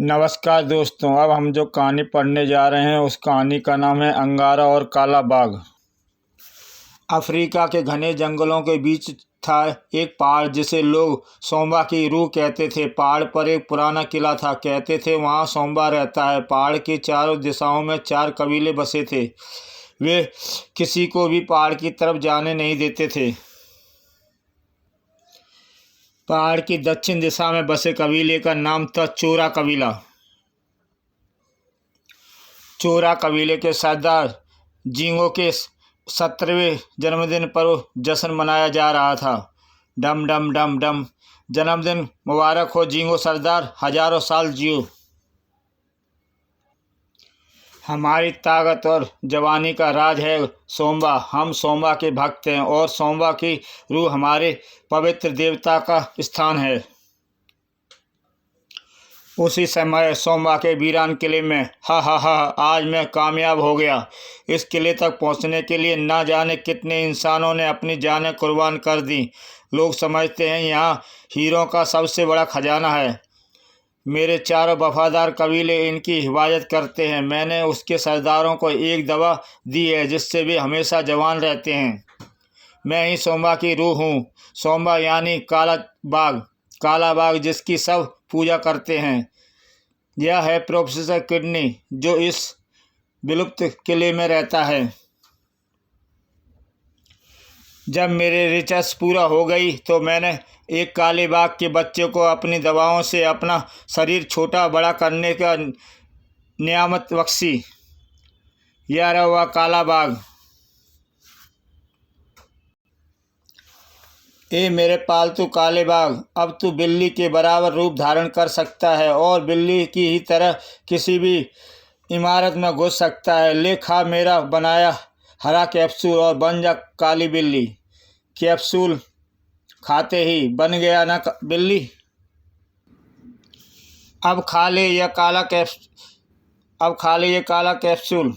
नमस्कार दोस्तों। अब हम जो कहानी पढ़ने जा रहे हैं उस कहानी का नाम है अंगारा और काला बाघ। अफ्रीका के घने जंगलों के बीच था एक पहाड़ जिसे लोग सोम्बा की रूह कहते थे। पहाड़ पर एक पुराना किला था। कहते थे वहाँ सोम्बा रहता है। पहाड़ की चारों दिशाओं में 4 कबीले बसे थे। वे किसी को भी पहाड़ की तरफ जाने नहीं देते थे। पहाड़ की दक्षिण दिशा में बसे कबीले का नाम था चोरा कबीला। चोरा कबीले के सरदार जींगो के 17वें जन्मदिन पर जश्न मनाया जा रहा था। डम डम डम डम। जन्मदिन मुबारक हो जींगो सरदार, हजारों साल जियो। हमारी ताकत और जवानी का राज है सोम्बा। हम सोम्बा के भक्त हैं और सोम्बा की रूह हमारे पवित्र देवता का स्थान है। उसी समय सोम्बा के वीरान किले में हा हा हा, आज मैं कामयाब हो गया। इस किले तक पहुंचने के लिए ना जाने कितने इंसानों ने अपनी जानें कुर्बान कर दी। लोग समझते हैं यहाँ हीरों का सबसे बड़ा खजाना है। मेरे चारों वफादार कबीले इनकी हिफाजत करते हैं। मैंने उसके सरदारों को एक दवा दी है जिससे वे हमेशा जवान रहते हैं। मैं ही सोम्बा की रूह हूँ। सोम्बा यानी काला बाघ जिसकी सब पूजा करते हैं। यह है प्रोफेसर किडनी जो इस विलुप्त किले में रहता है। जब मेरे रिसर्च पूरा हो गई तो मैंने एक काले बाघ के बच्चे को अपनी दवाओं से अपना शरीर छोटा बड़ा करने का नियामत बख्शी। यह रहा हुआ काला बाघ। ए मेरे पालतू काले बाघ, अब तू बिल्ली के बराबर रूप धारण कर सकता है और बिल्ली की ही तरह किसी भी इमारत में घुस सकता है। ले खा मेरा बनाया हरा कैप्सूल और बन जा काली बिल्ली। कैप्सूल खाते ही बन गया ना बिल्ली। अब खा ले यह काला कैप्सूल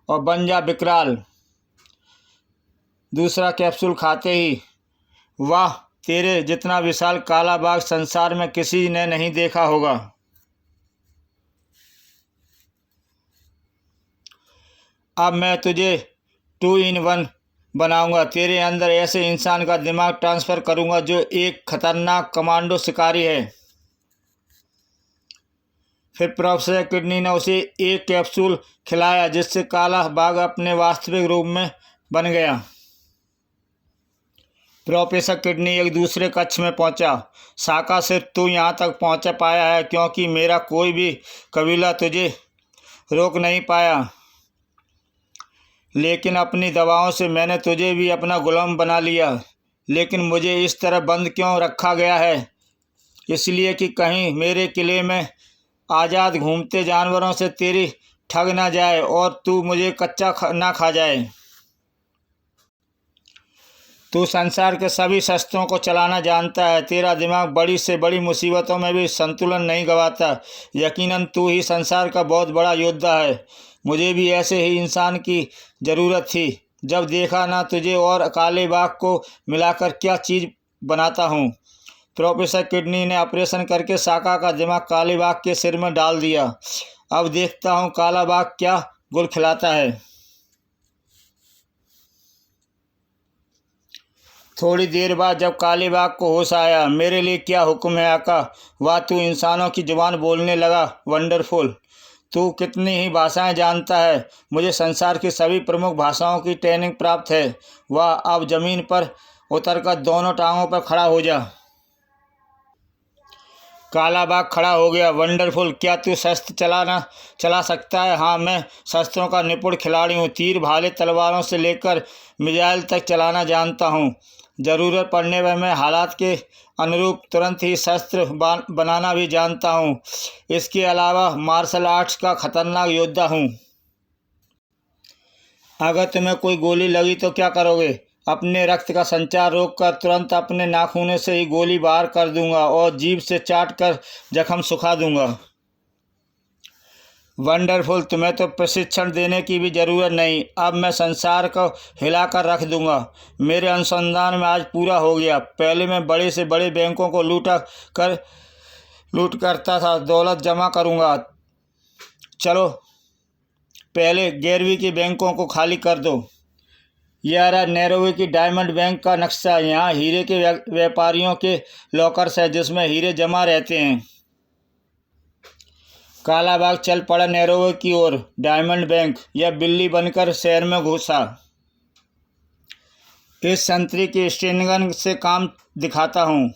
और बन जा विकराल। दूसरा कैप्सूल खाते ही, वाह, तेरे जितना विशाल काला बाघ संसार में किसी ने नहीं देखा होगा। अब मैं तुझे 2 in 1 बनाऊंगा। तेरे अंदर ऐसे इंसान का दिमाग ट्रांसफ़र करूंगा जो एक खतरनाक कमांडो शिकारी है। फिर प्रोफेसर किडनी ने उसे एक कैप्सूल खिलाया जिससे काला बाघ अपने वास्तविक रूप में बन गया। प्रोफेसर किडनी एक दूसरे कक्ष में पहुंचा। साका, सिर्फ तू यहाँ तक पहुंच पाया है क्योंकि मेरा कोई भी कबीला तुझे रोक नहीं पाया। लेकिन अपनी दवाओं से मैंने तुझे भी अपना गुलाम बना लिया। लेकिन मुझे इस तरह बंद क्यों रखा गया है? इसलिए कि कहीं मेरे किले में आज़ाद घूमते जानवरों से तेरी ठग ना जाए और तू मुझे कच्चा ना खा जाए। तू संसार के सभी शस्त्रों को चलाना जानता है। तेरा दिमाग बड़ी से बड़ी मुसीबतों में भी संतुलन नहीं गंवाता। यकीनन तू ही संसार का बहुत बड़ा योद्धा है। मुझे भी ऐसे ही इंसान की ज़रूरत थी। जब देखा ना तुझे और काले बाघ को मिलाकर क्या चीज़ बनाता हूँ। प्रोफेसर किडनी ने ऑपरेशन करके साका का दिमाग काले बाघ के सिर में डाल दिया। अब देखता हूँ काला बाघ क्या गुल खिलाता है। थोड़ी देर बाद जब काले बाघ को होश आया, मेरे लिए क्या हुक्म है आका? वाह, तू इंसानों की जुबान बोलने लगा। वंडरफुल। तू कितनी ही भाषाएं जानता है। मुझे संसार की सभी प्रमुख भाषाओं की ट्रेनिंग प्राप्त है। वाह, अब ज़मीन पर उतरकर दोनों टांगों पर खड़ा हो जा। काला बाघ खड़ा हो गया। वंडरफुल। क्या तू शस्त्र चला सकता है? हाँ, मैं शस्त्रों का निपुण खिलाड़ी हूँ। तीर, भाले, तलवारों से लेकर मिसाइल तक चलाना जानता हूँ। ज़रूरत पड़ने पर मैं हालात के अनुरूप तुरंत ही शस्त्र बनाना भी जानता हूँ। इसके अलावा मार्शल आर्ट्स का खतरनाक योद्धा हूँ। अगर तुम्हें कोई गोली लगी तो क्या करोगे? अपने रक्त का संचार रोककर तुरंत अपने नाखूनों से ही गोली बाहर कर दूंगा और जीभ से चाट कर जख्म सुखा दूंगा। वंडरफुल। तुम्हें तो प्रशिक्षण देने की भी ज़रूरत नहीं। अब मैं संसार को हिलाकर रख दूंगा। मेरे अनुसंधान में आज पूरा हो गया। पहले मैं बड़े से बड़े बैंकों को लूटा कर लूट करता था, दौलत जमा करूँगा। चलो पहले 11वीं की बैंकों को खाली कर दो। यह रहा नैरोबी की डायमंड बैंक का नक्शा। यहाँ हीरे के व्यापारियों के लॉकर्स है जिसमें हीरे जमा रहते हैं। काला बाघ चल पड़ा नैरोबी की ओर। डायमंड बैंक यह बिल्ली बनकर शहर में घुसा। इस संतरी की स्टेनगन से काम दिखाता हूँ।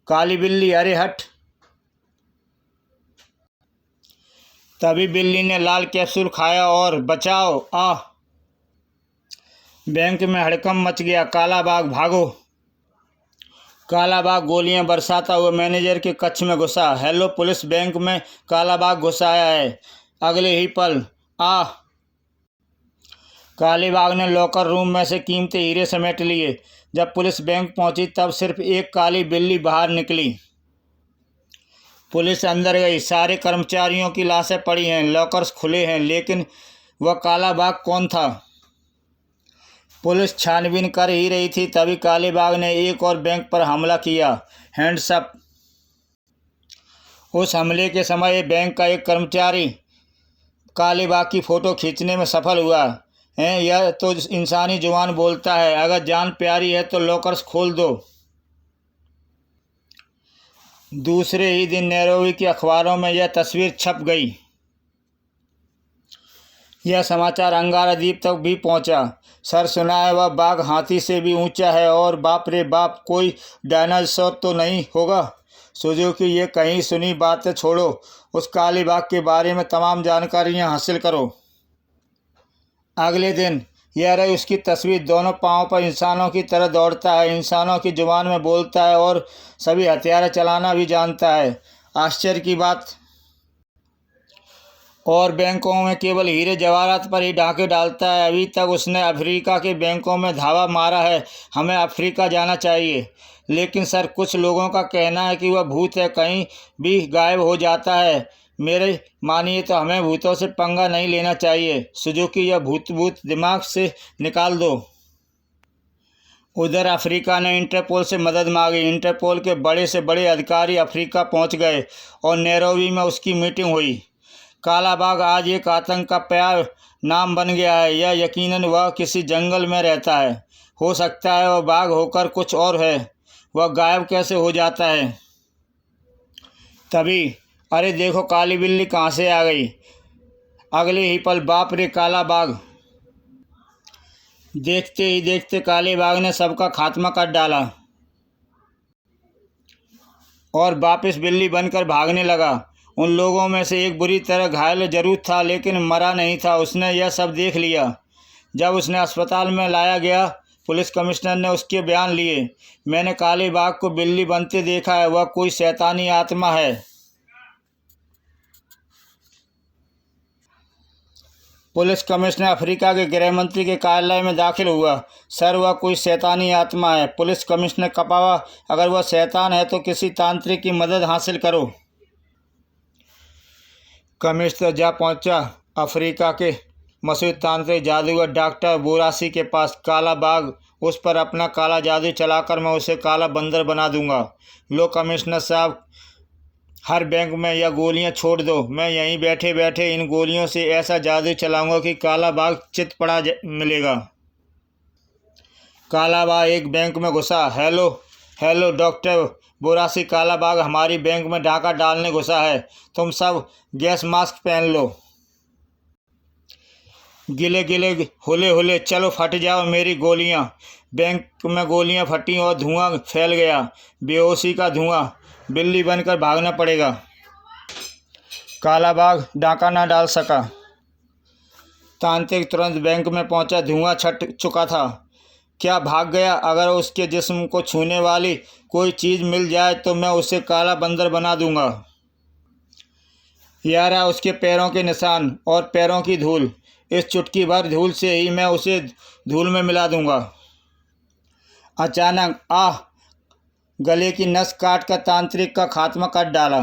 काली बिल्ली, अरे हट। तभी बिल्ली ने लाल कैप्सूल खाया और बचाओ आ। बैंक में हड़कंप मच गया। काला बाघ भागो। काला बाघ गोलियां बरसाता हुआ मैनेजर के कक्ष में घुसा। हेलो पुलिस, बैंक में काला बाघ घुस आया है। अगले ही पल आ। काले बाघ ने लॉकर रूम में से कीमती हीरे समेट लिए। जब पुलिस बैंक पहुंची तब सिर्फ एक काली बिल्ली बाहर निकली। पुलिस अंदर गई। सारे कर्मचारियों की लाशें पड़ी हैं, लॉकर्स खुले हैं, लेकिन वह काला बाघ कौन था? पुलिस छानबीन कर ही रही थी तभी काले बाघ ने एक और बैंक पर हमला किया। Hands up. उस हमले के समय बैंक का एक कर्मचारी काले बाघ की फ़ोटो खींचने में सफल हुआ है। यह तो इंसानी जुबान बोलता है। अगर जान प्यारी है तो लॉकर्स खोल दो। दूसरे ही दिन नैरोबी के अखबारों में यह तस्वीर छप गई। यह समाचार अंगारा द्वीप तक भी पहुंचा। सर सुना है वह बाघ हाथी से भी ऊंचा है और बाप रे बाप, कोई डायनासोर तो नहीं होगा? सुजुकी, ये कहीं सुनी बातें छोड़ो, उस काले बाघ के बारे में तमाम जानकारियां हासिल करो। अगले दिन यह रही उसकी तस्वीर। दोनों पाँव पर इंसानों की तरह दौड़ता है, इंसानों की जुबान में बोलता है और सभी हथियार चलाना भी जानता है। आश्चर्य की बात, और बैंकों में केवल हीरे जवाहरात पर ही डाके डालता है। अभी तक उसने अफ्रीका के बैंकों में धावा मारा है। हमें अफ्रीका जाना चाहिए। लेकिन सर, कुछ लोगों का कहना है कि वह भूत है, कहीं भी गायब हो जाता है। मेरे मानिए तो हमें भूतों से पंगा नहीं लेना चाहिए। सुजुकी, यह भूत दिमाग से निकाल दो। उधर अफ्रीका ने इंटरपोल से मदद मांगी। इंटरपोल के बड़े से बड़े अधिकारी अफ्रीका पहुंच गए और नैरोबी में उसकी मीटिंग हुई। काला बाघ आज एक आतंक का प्यार नाम बन गया है। यह यकीनन वह किसी जंगल में रहता है। हो सकता है वह बाघ होकर कुछ और है। वह गायब कैसे हो जाता है? तभी अरे देखो, काली बिल्ली कहाँ से आ गई। अगले ही पल बाप रे, काला बाघ। देखते ही देखते काले बाघ ने सबका खात्मा कर डाला और वापस बिल्ली बनकर भागने लगा। उन लोगों में से एक बुरी तरह घायल जरूर था लेकिन मरा नहीं था। उसने यह सब देख लिया। जब उसने अस्पताल में लाया गया, पुलिस कमिश्नर ने उसके बयान लिए। मैंने काले बाघ को बिल्ली बनते देखा है। वह कोई शैतानी आत्मा है। पुलिस कमिश्नर अफ्रीका के गृह मंत्री के कार्यालय में दाखिल हुआ। सर, वह कोई शैतानी आत्मा है। पुलिस कमिश्नर कपावा, अगर वह शैतान है तो किसी तांत्रिक की मदद हासिल करो। कमिश्नर जा पहुंचा अफ्रीका के मशहूर तांत्रिक जादूगर डॉक्टर बोरासी के पास। काला बाघ, उस पर अपना काला जादू चलाकर मैं उसे काला बंदर बना दूंगा। लो कमिश्नर साहब, हर बैंक में यह गोलियां छोड़ दो। मैं यहीं बैठे बैठे इन गोलियों से ऐसा जादू चलाऊंगा कि काला बाघ चित पड़ा मिलेगा। काला बाघ एक बैंक में घुसा। हेलो हेलो डॉक्टर बोरासी, काला बाघ हमारी बैंक में डाका डालने घुसा है। तुम सब गैस मास्क पहन लो। गिले गिले हुले हुले, चलो फट जाओ मेरी गोलियां। बैंक में गोलियां फटी और धुआं फैल गया, बेहोशी का धुआं। बिल्ली बनकर भागना पड़ेगा। काला बाघ डाका ना डाल सका। तांत्रिक तुरंत बैंक में पहुंचा। धुआं छट चुका था। क्या भाग गया? अगर उसके जिस्म को छूने वाली कोई चीज़ मिल जाए तो मैं उसे काला बंदर बना दूंगा। यह रहा उसके पैरों के निशान और पैरों की धूल। इस चुटकी भर धूल से ही मैं उसे धूल में मिला दूंगा। अचानक गले की नस काट कर तांत्रिक का खात्मा कर डाला।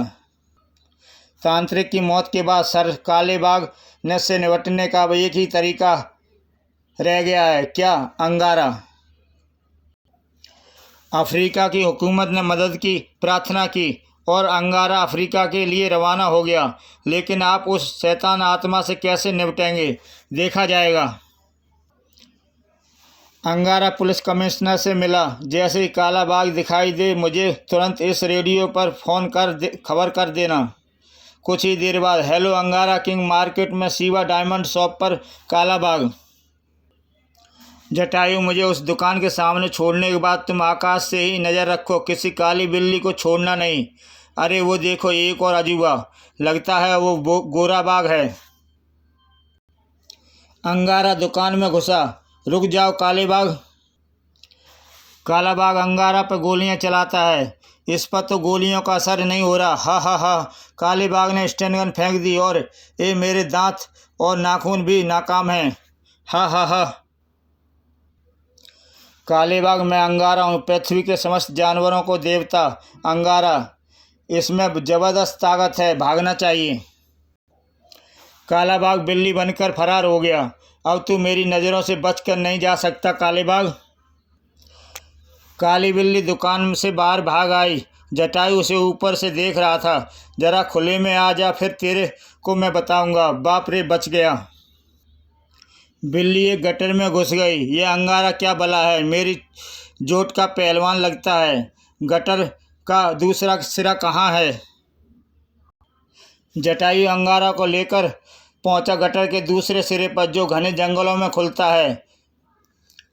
तांत्रिक की मौत के बाद सर, काले बाघ ने से निपटने का अब एक ही तरीका रह गया है। क्या? अंगारा। अफ्रीका की हुकूमत ने मदद की प्रार्थना की और अंगारा अफ्रीका के लिए रवाना हो गया। लेकिन आप उस शैतान आत्मा से कैसे निपटेंगे, देखा जाएगा। अंगारा पुलिस कमिश्नर से मिला। जैसे ही काला बाग दिखाई दे मुझे तुरंत इस रेडियो पर फ़ोन कर खबर कर देना। कुछ ही देर बाद, हेलो अंगारा, किंग मार्केट में शिवा डायमंड शॉप पर काला बाग। जटायु, मुझे उस दुकान के सामने छोड़ने के बाद तुम आकाश से ही नज़र रखो, किसी काली बिल्ली को छोड़ना नहीं। अरे वो देखो, एक और अजूबा, लगता है वो गोरा बाग है। अंगारा दुकान में घुसा। रुक जाओ काले बाग। काला बाग अंगारा पर गोलियां चलाता है। इस पर तो गोलियों का असर नहीं हो रहा। हा हा हा। काले बाग ने स्टैन गन फेंक दी और मेरे दांत और नाखून भी नाकाम हैं। हा हा हा। काले बाग, मैं अंगारा हूँ, पृथ्वी के समस्त जानवरों को देवता अंगारा। इसमें ज़बरदस्त ताकत है, भागना चाहिए। काला बाग बिल्ली बनकर फरार हो गया। अब तू मेरी नज़रों से बचकर नहीं जा सकता काले बाग। काली बिल्ली दुकान से बाहर भाग आई। जटायु उसे ऊपर से देख रहा था। जरा खुले में आ जा, फिर तेरे को मैं बताऊंगा। बाप रे, बच गया। बिल्ली एक गटर में घुस गई। यह अंगारा क्या भला है, मेरी जोट का पहलवान लगता है। गटर का दूसरा सिरा कहाँ है? जटायु अंगारा को लेकर पहुंचा गटर के दूसरे सिरे पर, जो घने जंगलों में खुलता है।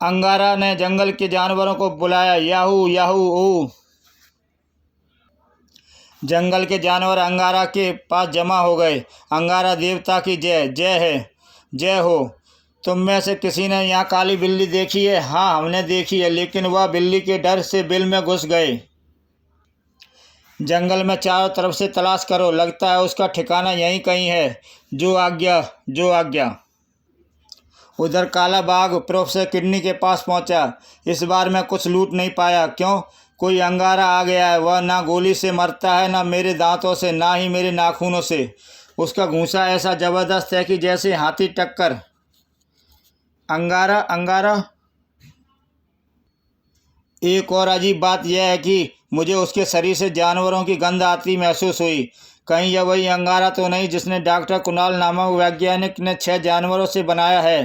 अंगारा ने जंगल के जानवरों को बुलाया, याहू याहू ओ। जंगल के जानवर अंगारा के पास जमा हो गए। अंगारा देवता की जय जय है, जय हो। तुम में से किसी ने यहाँ काली बिल्ली देखी है? हाँ, हमने देखी है, लेकिन वह बिल्ली के डर से बिल में घुस गए। जंगल में चारों तरफ से तलाश करो, लगता है उसका ठिकाना यहीं कहीं है। जो आज्ञा, जो आज्ञा। उधर काला बाग प्रोफेसर किडनी के पास पहुंचा। इस बार मैं कुछ लूट नहीं पाया। क्यों? कोई अंगारा आ गया है। वह ना गोली से मरता है, ना मेरे दांतों से, ना ही मेरे नाखूनों से। उसका घूंसा ऐसा ज़बरदस्त है कि जैसे हाथी टक्कर। अंगारा अंगारा। एक और अजीब बात यह है कि मुझे उसके शरीर से जानवरों की गंध आती महसूस हुई। कहीं यह वही अंगारा तो नहीं जिसने डॉक्टर कुणाल नामक वैज्ञानिक ने 6 जानवरों से बनाया है?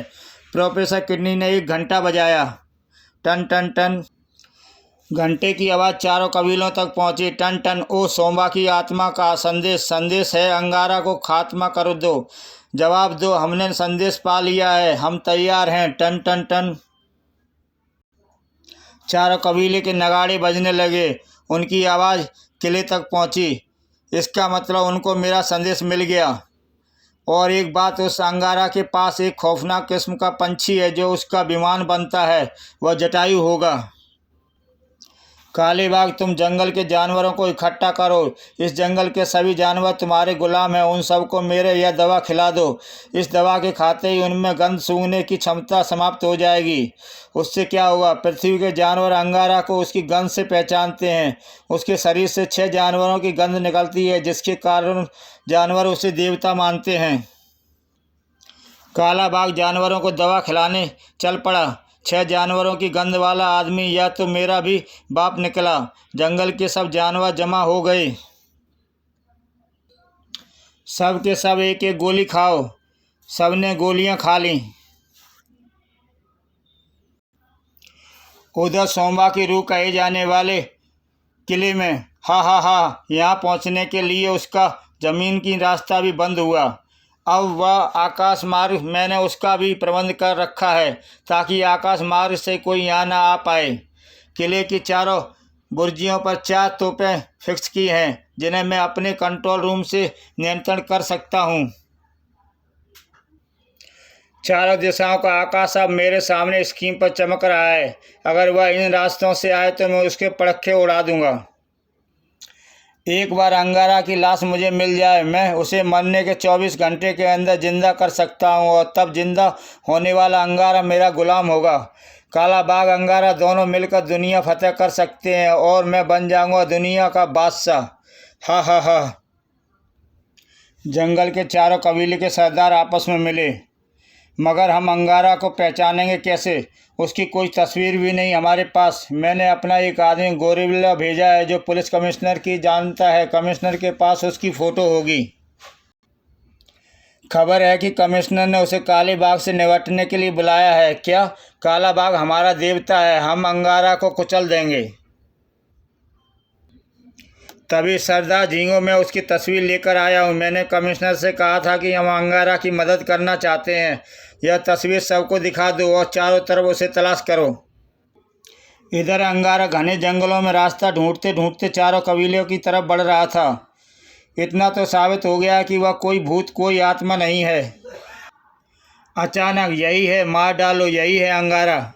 प्रोफेसर किडनी ने एक घंटा बजाया। टन टन टन। घंटे की आवाज़ चारों कबीलों तक पहुंची। Ton ton. ओ सोमवा की आत्मा का संदेश, संदेश है, अंगारा को खात्मा कर दो। जवाब दो, हमने संदेश पा लिया है, हम तैयार हैं। टन टन टन। चारों कबीले के नगाड़े बजने लगे। उनकी आवाज़ किले तक पहुंची। इसका मतलब उनको मेरा संदेश मिल गया। और एक बात, उस अंगारा के पास एक खौफनाक किस्म का पंछी है जो उसका विमान बनता है। वह जटायु होगा। काले बाग, तुम जंगल के जानवरों को इकट्ठा करो। इस जंगल के सभी जानवर तुम्हारे गुलाम हैं। उन सबको मेरे यह दवा खिला दो। इस दवा के खाते ही उनमें गंध सूंघने की क्षमता समाप्त हो जाएगी। उससे क्या होगा? पृथ्वी के जानवर अंगारा को उसकी गंध से पहचानते हैं। उसके शरीर से 6 जानवरों की गंध निकलती है, जिसके कारण जानवर उसे देवता मानते हैं। काला बाग जानवरों को दवा खिलाने चल पड़ा। 6 जानवरों की गंध वाला आदमी या तो मेरा भी बाप निकला। जंगल के सब जानवर जमा हो गए। सब के सब एक एक गोली खाओ। सब ने गोलियां खा लीं। उधर सोमवा की रूह कहे जाने वाले किले में, हा हा हा, यहाँ पहुँचने के लिए उसका ज़मीन की रास्ता भी बंद हुआ। अब वह आकाश मार्ग, मैंने उसका भी प्रबंध कर रखा है ताकि आकाश मार्ग से कोई यहाँ ना आ पाए। किले की चारों बुर्जियों पर 4 तोपें फिक्स की हैं, जिन्हें मैं अपने कंट्रोल रूम से नियंत्रण कर सकता हूँ। चारों दिशाओं का आकाश अब मेरे सामने स्क्रीन पर चमक रहा है। अगर वह इन रास्तों से आए तो मैं उसके पड़खे उड़ा दूंगा। एक बार अंगारा की लाश मुझे मिल जाए, मैं उसे मरने के 24 घंटे के अंदर जिंदा कर सकता हूँ, और तब जिंदा होने वाला अंगारा मेरा गुलाम होगा। काला बाग अंगारा दोनों मिलकर दुनिया फतेह कर सकते हैं, और मैं बन जाऊंगा दुनिया का बादशाह। हा हा हा। जंगल के चारों कबीले के सरदार आपस में मिले। मगर हम अंगारा को पहचानेंगे कैसे? उसकी कोई तस्वीर भी नहीं हमारे पास। मैंने अपना एक आदमी गोरिल्ला भेजा है जो पुलिस कमिश्नर की जानता है। कमिश्नर के पास उसकी फ़ोटो होगी। खबर है कि कमिश्नर ने उसे काले बाघ से निपटने के लिए बुलाया है। क्या? काला बाघ हमारा देवता है, हम अंगारा को कुचल देंगे। तभी सरदार झींगो मैं उसकी तस्वीर लेकर आया हूँ। मैंने कमिश्नर से कहा था कि हम अंगारा की मदद करना चाहते हैं। यह तस्वीर सबको दिखा दो और चारों तरफ उसे तलाश करो। इधर अंगारा घने जंगलों में रास्ता ढूंढते ढूंढते चारों कबीलों की तरफ बढ़ रहा था। इतना तो साबित हो गया कि वह कोई भूत, कोई आत्मा नहीं है। अचानक, यही है, मार डालो, यही है अंगारा।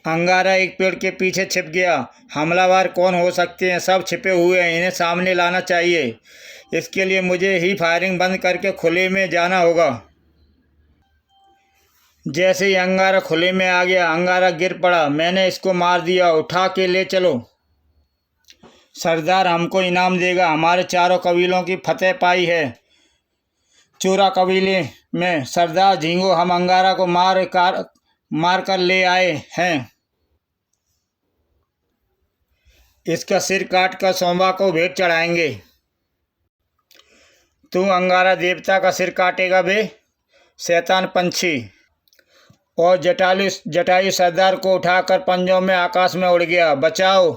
अंगारा एक पेड़ के पीछे छिप गया। हमलावर कौन हो सकते हैं? सब छिपे हुए हैं, इन्हें सामने लाना चाहिए। इसके लिए मुझे ही फायरिंग बंद करके खुले में जाना होगा। जैसे ही अंगारा खुले में आ गया, अंगारा गिर पड़ा। मैंने इसको मार दिया, उठा के ले चलो। सरदार हमको इनाम देगा, हमारे चारों कबीलों की फतेह पाई है। चोरा कबीले में सरदार झींगो हम अंगारा को मार कर ले आए हैं। इसका सिर काट कर सोमवा को भेंट चढ़ाएंगे। तू अंगारा देवता का सिर काटेगा बे, शैतान पंछी। और जटायु सरदार को उठाकर पंजों में आकाश में उड़ गया। बचाओ!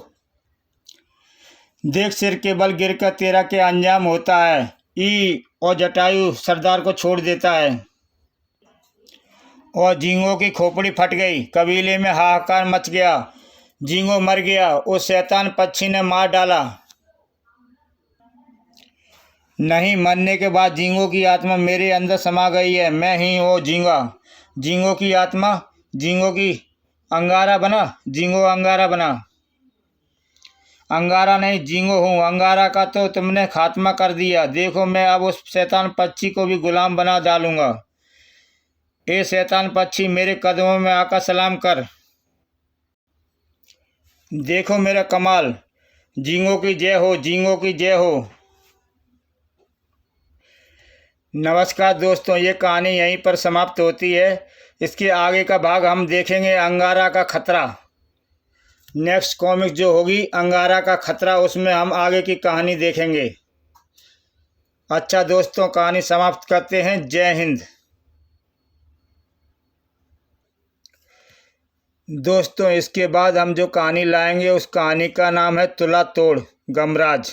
देख, सिर के बल गिरकर तेरा क्या अंजाम होता है। और जटायु सरदार को छोड़ देता है और झींगो की खोपड़ी फट गई। कबीले में हाहाकार मच गया। झींगो मर गया, उस शैतान पक्षी ने मार डाला। नहीं, मरने के बाद झींगो की आत्मा मेरे अंदर समा गई है। मैं ही हूँ झींगा। झींगो की आत्मा झींगो की अंगारा बना। झींगो अंगारा बना। अंगारा नहीं, झींगो हूँ। अंगारा का तो तुमने खात्मा कर दिया। देखो, मैं अब उस शैतान पक्षी को भी गुलाम बना डालूंगा। ए शैतान पक्षी, मेरे कदमों में आकर सलाम कर। देखो मेरा कमाल। झींगो की जय हो, झींगो की जय हो। नमस्कार दोस्तों, ये कहानी यहीं पर समाप्त होती है। इसके आगे का भाग हम देखेंगे, अंगारा का खतरा। नेक्स्ट कॉमिक जो होगी अंगारा का खतरा, उसमें हम आगे की कहानी देखेंगे। अच्छा दोस्तों, कहानी समाप्त करते हैं। जय हिंद। दोस्तों, इसके बाद हम जो कहानी लाएंगे उस कहानी का नाम है तुला तोड़ गमराज।